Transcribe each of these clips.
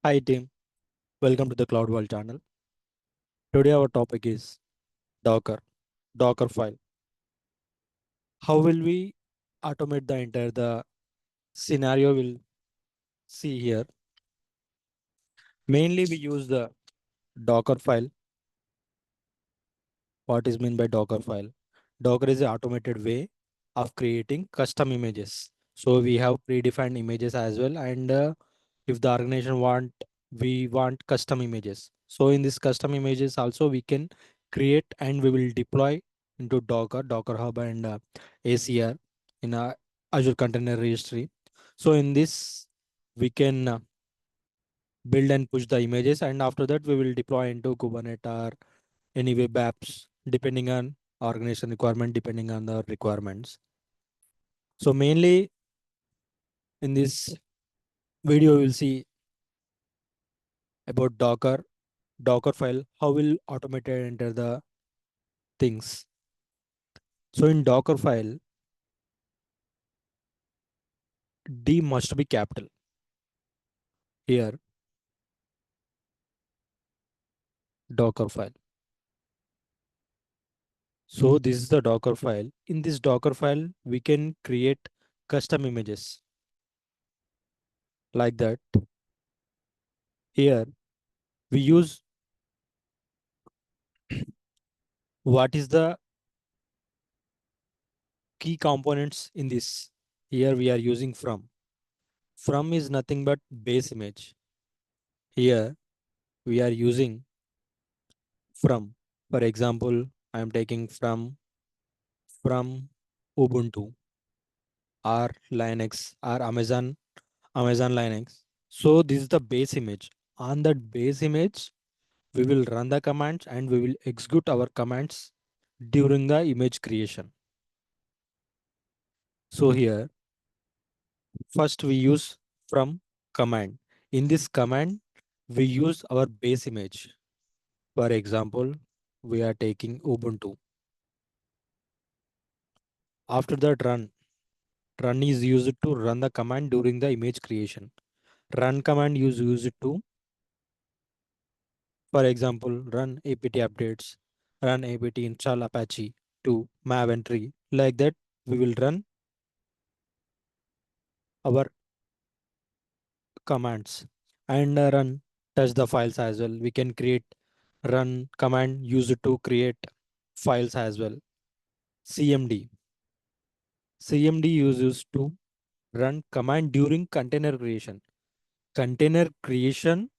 Hi team, welcome to the Cloud World channel. Today our topic is Docker file. How will we automate the entire the scenario we'll see here. Mainly we use the Docker file. What is meant by Docker file? Docker is an automated way of creating custom images. So we have predefined images as well, and if the organization we want custom images. So in this custom images also we can create and we will deploy into Docker Hub and ACR in a Azure Container Registry. So in this we can build and push the images, and after that we will deploy into Kubernetes or any web apps depending on organization requirement, depending on the requirements. So mainly in this video we'll see about Docker file, how will automated enter the things. So in Docker file, D must be capital. Here, Docker file. So this is the Docker file. In this Docker file, we can create custom images like that. Here, we use what is the key components in this. Here we are using from. From is nothing but base image. Here we are using from. For example, I am taking from Ubuntu or Linux or Amazon Linux. So this is the base image. On that base image, we will run the commands and we will execute our commands during the image creation. So here, first we use from command. In this command, we use our base image. For example, we are taking Ubuntu. After that, run is used to run the command during the image creation. Run command is used to, for example, run apt updates, run apt install Apache to mav entry. Like that, we will run our commands and run touch the files as well. We can create run command used to create files as well. CMD. CMD uses to run command during container creation. Container creation,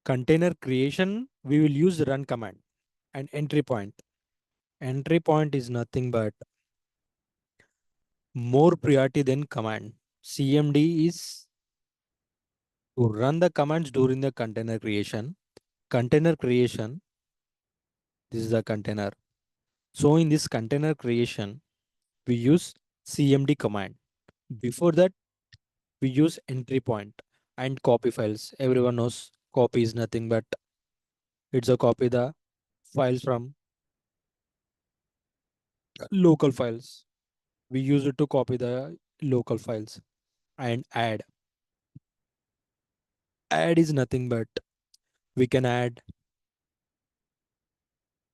container creation, we will use run command and entry point. Entry point is nothing but more priority than command. CMD is to run the commands during the container creation. Container creation, this is the container. So in this container creation, we use CMD command. Before that, we use entry point and copy files. Everyone knows copy is nothing but it's a copy the files from local files. We use it to copy the local files and add. Add is nothing but we can add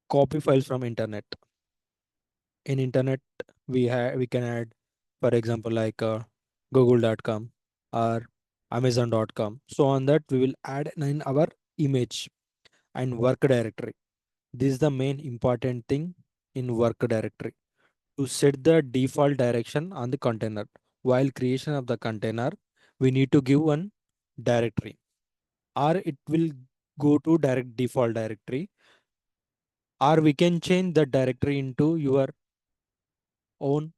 copy files from internet. In internet, we can add, for example, like google.com or amazon.com. So on that, we will add in our image and work directory. This is the main important thing in work directory to set the default direction on the container. While creation of the container, we need to give one directory or it will go to direct default directory, or we can change the directory into your own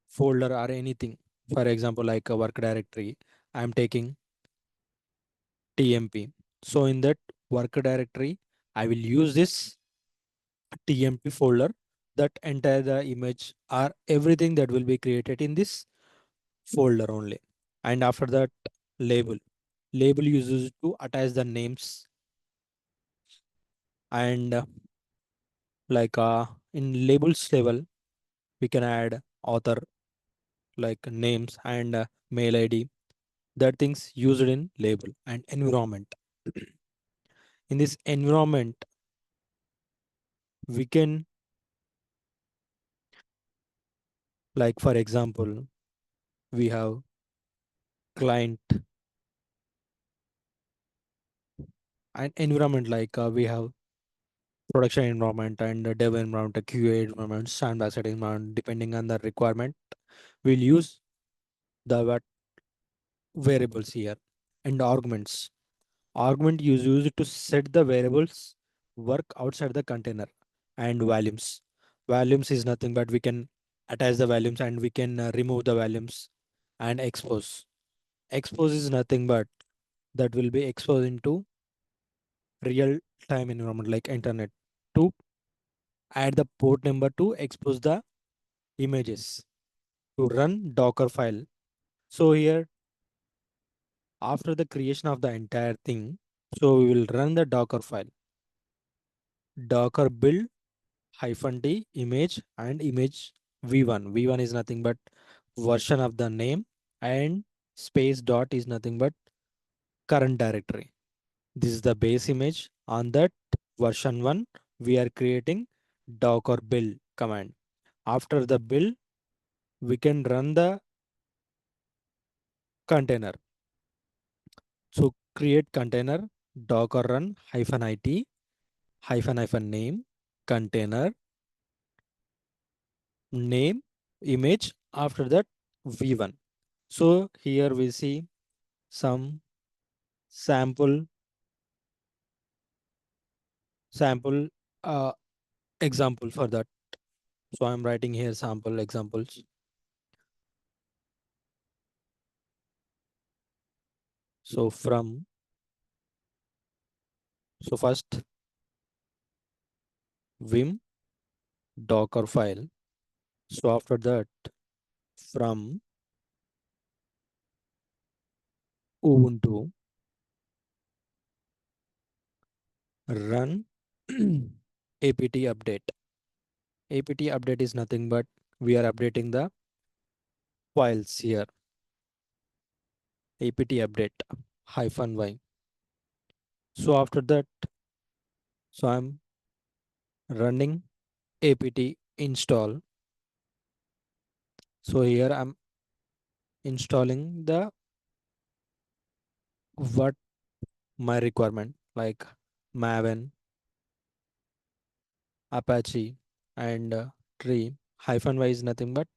folder or anything. For example, like a work directory, I'm taking TMP. So in that work directory, I will use this TMP folder that entire the image or everything that will be created in this folder only. And after that, label. Label uses to attach the names and like in labels level, we can add author, like names and mail ID, that things used in label and environment. In this environment, we can, like for example, we have client and environment, like we have production environment and dev environment, a QA environment, sandbox environment. Depending on the requirement, we'll use the variables here and arguments. Argument is used to set the variables work outside the container, and volumes. Volumes is nothing but we can attach the volumes and we can remove the volumes, and expose. Expose is nothing but that will be exposed into real time environment like internet to add the port number to expose the images to run Docker file. So here after the creation of the entire thing, so we will run the Docker file. Docker build hyphen t image and image v1. V1 is nothing but version of the name, and space dot is nothing but current directory. This is the base image. On that version 1, we are creating docker build command. After the build, we can run the container. So create container docker run hyphen it hyphen name container name image. After that v1. So here we see some sample sample uh, example for that. So I'm writing here sample examples. So from, so first vim docker file. So after that from ubuntu run apt update. Apt update is nothing but we are updating the files here. Apt update hyphen y. So after that, so I'm running apt install. So here I'm installing the what my requirement like Maven, Apache, and tree. Hyphen y is nothing but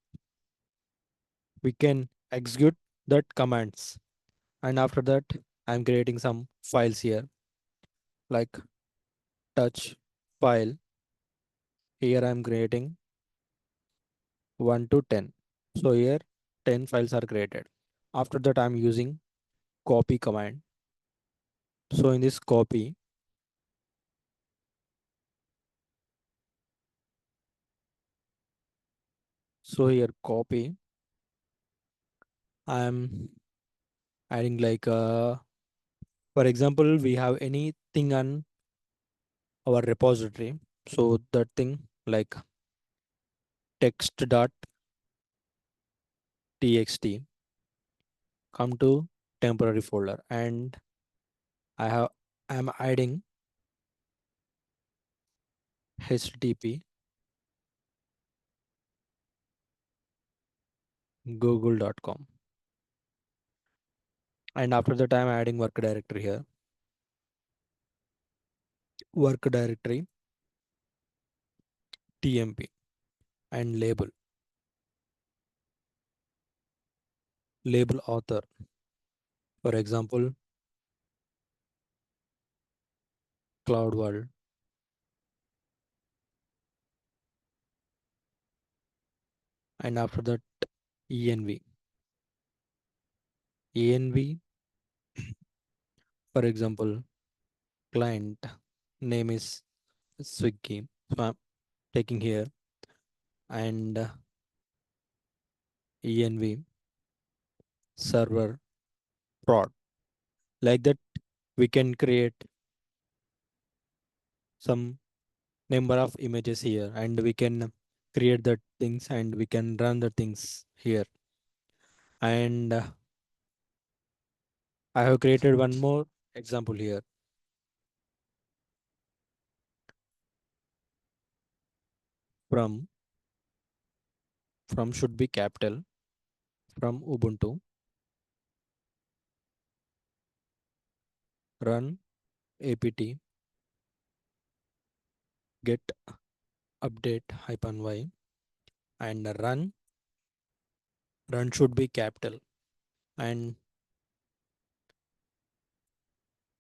we can execute that commands. And after that, I'm creating some files here like touch file. Here I'm creating 1 to 10. So here 10 files are created. After that, I'm using copy command. So in this copy, so here copy, I'm adding like for example, we have anything on our repository. So that thing like text.txt come to temporary folder, and I'm adding http google.com, and after that I'm adding work directory here. Work directory tmp and label author, for example cloud world, and after that env. Env, for example client name is Swiggy. So I'm taking here, and env server prod. Like that, we can create some number of images here, and we can create the things and we can run the things here. And I have created one more example here. From should be capital. From Ubuntu, run apt get update hyphen y, and run should be capital, and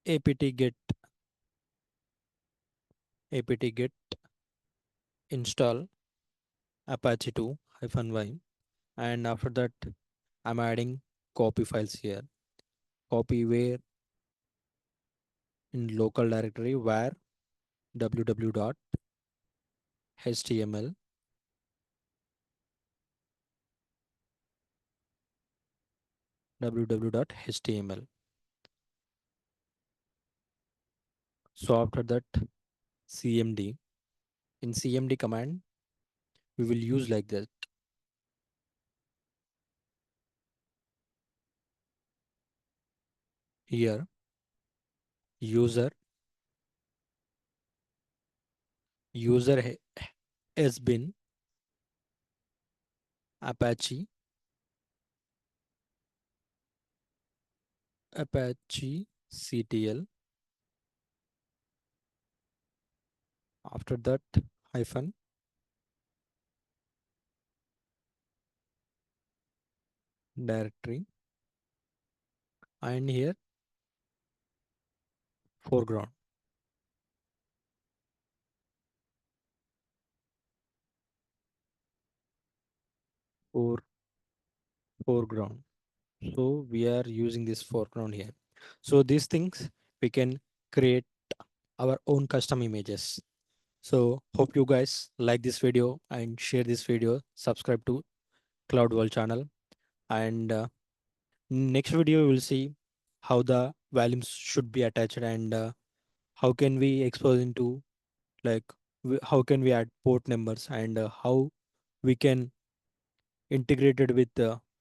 apt get apt get install apache 2 hyphen y, and after that I'm adding copy files here. Copy where in local directory where www.html www.html. So after that cmd, in cmd command we will use like that. Here user has been apache ctl. After that hyphen directory, and here foreground. For foreground, so we are using this foreground here. So these things we can create our own custom images. So hope you guys like this video and share this video, subscribe to Cloud World channel, and next video we will see how the volumes should be attached, and how can we expose into, like, how can we add port numbers, and how we can integrate it with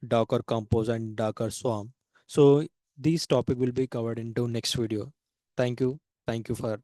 Docker Compose and Docker Swarm. So these topic will be covered into next video. Thank you. Thank you for